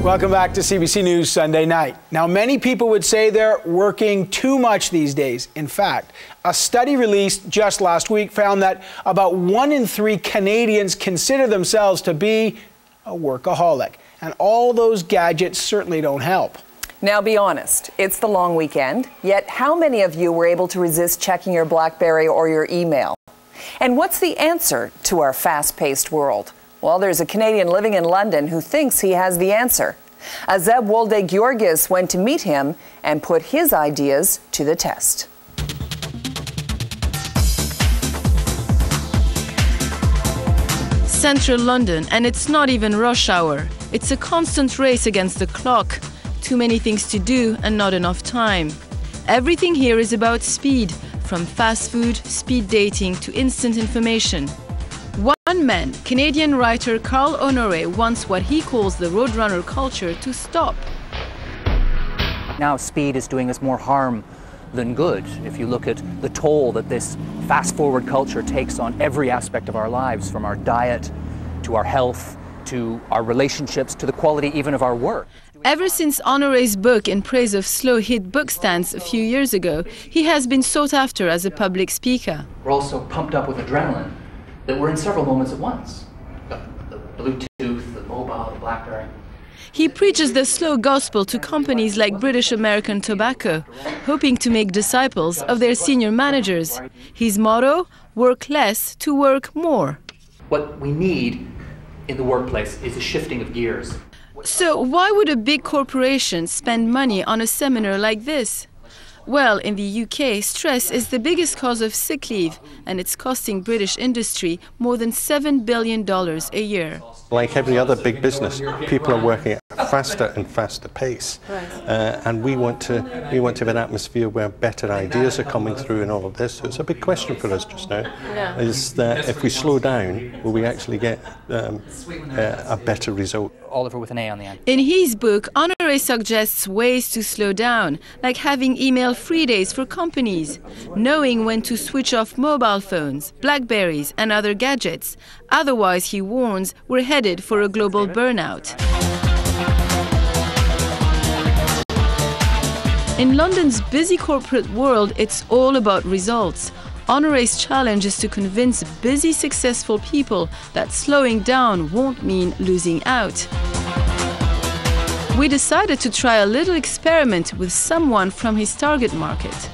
Welcome back to CBC News Sunday Night. Now, many people would say they're working too much these days. In fact, a study released just last week found that about 1 in 3 Canadians consider themselves to be a workaholic. And all those gadgets certainly don't help. Now, be honest, it's the long weekend, yet how many of you were able to resist checking your BlackBerry or your email? And what's the answer to our fast-paced world? Well, there's a Canadian living in London who thinks he has the answer. Azeb Wolde-Georgis went to meet him and put his ideas to the test. Central London, and it's not even rush hour. It's a constant race against the clock. Too many things to do and not enough time. Everything here is about speed, from fast food, speed dating to instant information. One man, Canadian writer Carl Honoré, wants what he calls the roadrunner culture to stop. Now speed is doing us more harm than good. If you look at the toll that this fast-forward culture takes on every aspect of our lives, from our diet to our health to our relationships to the quality even of our work. Ever since Honoré's book in praise of slow hit book stands a few years ago, he has been sought after as a public speaker. We're also pumped up with adrenaline that we're in several moments at once. The Bluetooth, the mobile, the BlackBerry. He preaches the slow gospel to companies like British American Tobacco, hoping to make disciples of their senior managers. His motto, work less to work more. What we need in the workplace is a shifting of gears. So why would a big corporation spend money on a seminar like this? Well, in the UK, stress is the biggest cause of sick leave, and it's costing British industry more than $7 billion a year. Like every other big business, people are working at a faster and faster pace. And we want to have an atmosphere where better ideas are coming through and all of this. So it's a big question for us just now, is that if we slow down, will we actually get a better result? Oliver with an A on the end. In his book, Honoré suggests ways to slow down, like having email-free days for companies, knowing when to switch off mobile phones, BlackBerries and other gadgets. Otherwise, he warns, we're headed for a global burnout. In London's busy corporate world, it's all about results. Honoré's challenge is to convince busy, successful people that slowing down won't mean losing out. We decided to try a little experiment with someone from his target market.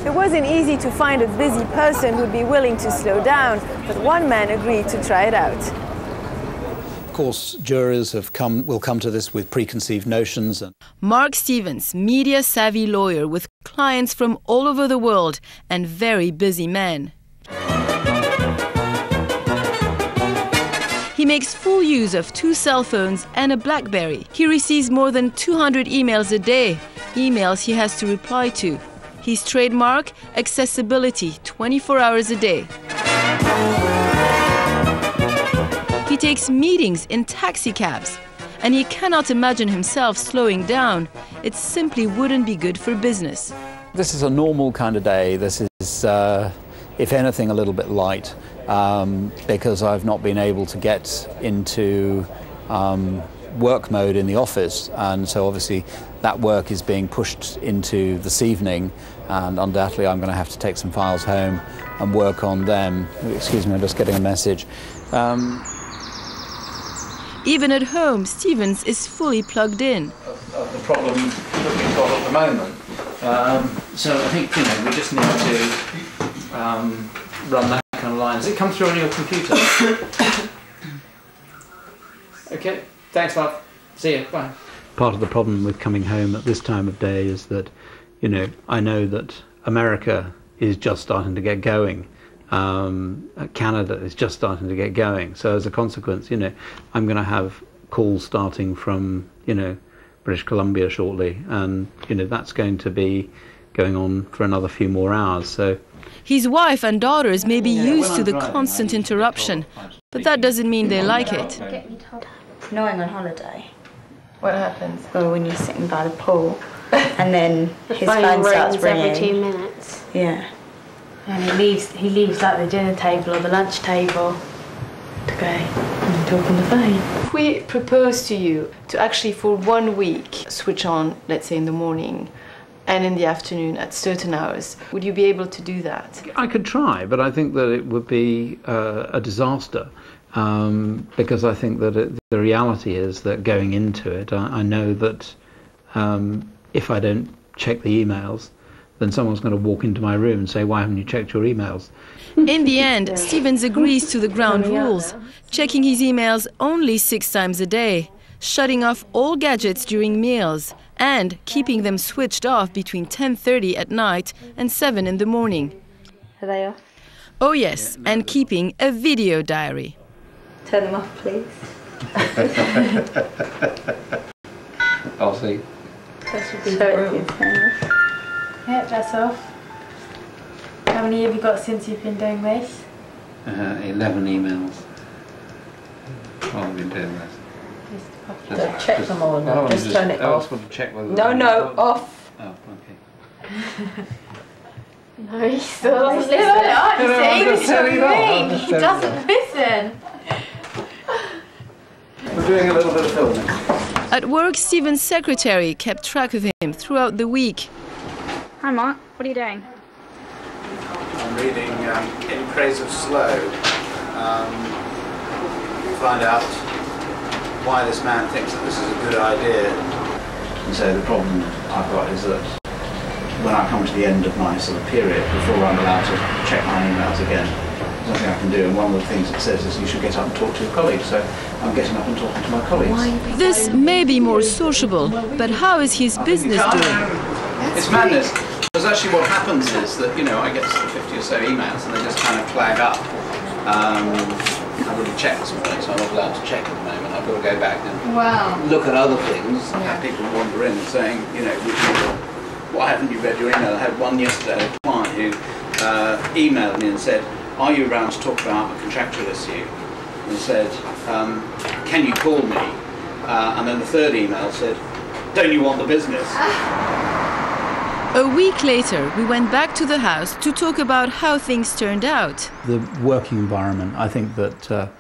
It wasn't easy to find a busy person who'd be willing to slow down, but one man agreed to try it out. Of course, jurors will come to this with preconceived notions. Mark Stevens, media-savvy lawyer with clients from all over the world and very busy man. He makes full use of 2 cell phones and a BlackBerry. He receives more than 200 emails a day, emails he has to reply to. His trademark, accessibility, 24 hours a day. He takes meetings in taxi cabs, and he cannot imagine himself slowing down. It simply wouldn't be good for business. This is a normal kind of day. This is, if anything, a little bit light, because I've not been able to get into work mode in the office, and so obviously that work is being pushed into this evening, and undoubtedly I'm going to have to take some files home and work on them. Excuse me, I'm just getting a message. Even at home, Stevens is fully plugged in. Of the problem that we've got at the moment. So I think, we just need to run that kind of line. Does it come through on your computer? Okay, thanks, love. See you, bye. Part of the problem with coming home at this time of day is that, I know that America is just starting to get going. Canada is just starting to get going. So as a consequence, I'm going to have calls starting from, British Columbia shortly. And, that's going to be going on for another few more hours. So his wife and daughters may be used to the constant interruption, but that doesn't mean they like it. Knowing on holiday. What happens? Well, when you're sitting by the pool and then his phone starts ringing. Every 2 minutes. Yeah. And he leaves like the dinner table or the lunch table to go. talk on the phone. If we propose to you to actually for 1 week switch on, let's say in the morning and in the afternoon at certain hours, would you be able to do that? I could try, but I think that it would be a disaster. Because I think that the reality is that going into it, I know that if I don't check the emails, then someone's going to walk into my room and say, why haven't you checked your emails? In the end, Stevens agrees to the ground rules, checking his emails only 6 times a day, shutting off all gadgets during meals, and keeping them switched off between 10:30 at night and 7 in the morning. Are they off? Oh yes, and keeping a video diary. Turn them off, please. I'll see. That should be the Yep, that's off. How many have you got since you've been doing this? 11 emails. While I've been doing this. Don't check them all now, just turn it off. No, off. Oh, okay. No, he still doesn't listen. He doesn't listen. We're doing a little bit of filming. At work, Stephen's secretary kept track of him throughout the week. Hi Mark, what are you doing? I'm reading In Praise of Slow. Find out why this man thinks that this is a good idea. And so the problem I've got is that when I come to the end of my sort of period, before I'm allowed to check my emails again, there's nothing I can do. And one of the things it says is you should get up and talk to your colleagues. So I'm getting up and talking to my colleagues. This may be more sociable, but how is his business doing? It's madness. Because actually what happens is that, you know, I get 50 or so emails and they just kind of flag up. I've already checked this morning, so I'm not allowed to check at the moment. I've got to go back and look at other things and have people wander in and saying, you know, why haven't you read your email? I had one yesterday, a client who emailed me and said, are you around to talk about a contractual issue? And said, can you call me? And then the third email said, don't you want the business? A week later, we went back to the house to talk about how things turned out. The working environment, I think that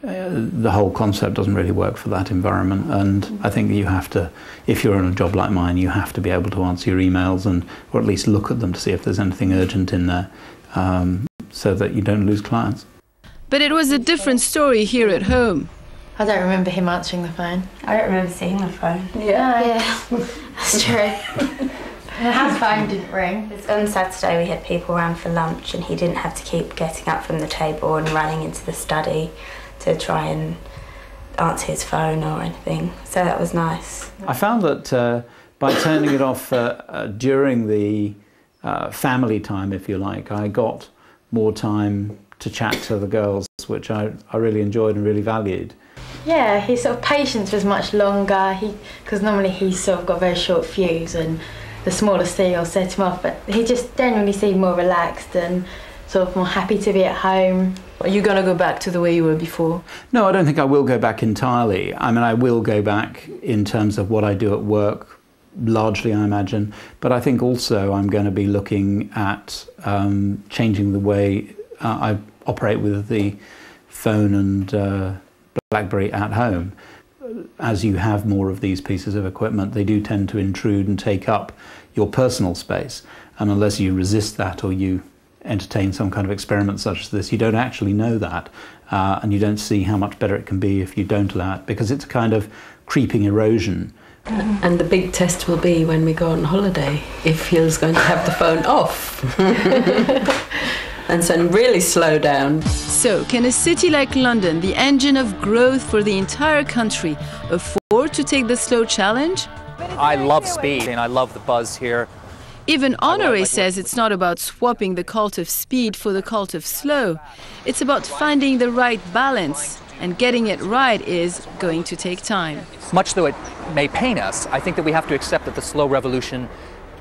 the whole concept doesn't really work for that environment, and I think you have to, if you're on a job like mine, you have to be able to answer your emails and or at least look at them to see if there's anything urgent in there, so that you don't lose clients. But it was a different story here at home. I don't remember him answering the phone. I don't remember seeing the phone. Yeah. That's true. The house phone didn't ring. On Saturday we had people around for lunch and he didn't have to keep getting up from the table and running into the study to try and answer his phone or anything. So that was nice. I found that by turning it off during the family time, if you like, I got more time to chat to the girls, which I really enjoyed and really valued. Yeah, his sort of patience was much longer, because normally he's sort of got a very short fuse and the smallest thing will set him off, but he just generally seemed more relaxed and sort of more happy to be at home. Are you going to go back to the way you were before? No, I don't think I will go back entirely. I mean, I will go back in terms of what I do at work, largely I imagine, but I think also I'm going to be looking at changing the way I operate with the phone and BlackBerry at home. As you have more of these pieces of equipment, they do tend to intrude and take up your personal space. And unless you resist that or you entertain some kind of experiment such as this, you don't actually know that. And you don't see how much better it can be if you don't allow it, because it's a kind of creeping erosion. And the big test will be when we go on holiday, if Phil's going to have the phone off. And so really slow down. So, can a city like London, the engine of growth for the entire country, afford to take the slow challenge? I love speed and I love the buzz here. Even Honoré says it's not about swapping the cult of speed for the cult of slow. It's about finding the right balance, and getting it right is going to take time. Much though it may pain us, I think that we have to accept that the slow revolution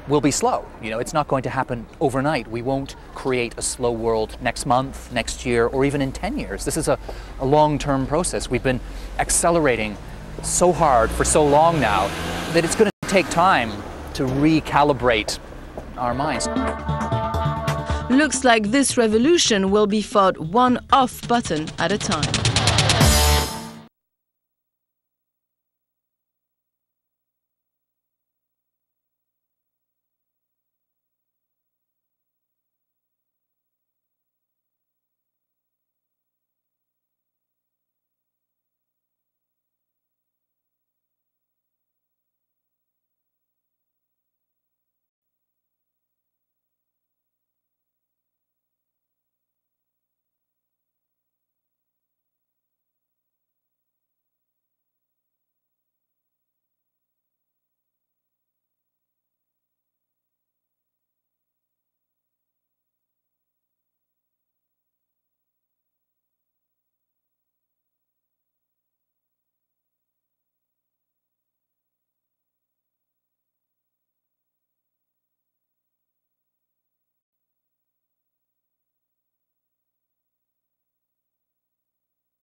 will be slow. You know, it's not going to happen overnight. We won't create a slow world next month, next year, or even in 10 years. This is a long-term process. We've been accelerating so hard for so long now that it's going to take time to recalibrate our minds. Looks like this revolution will be fought one off button at a time.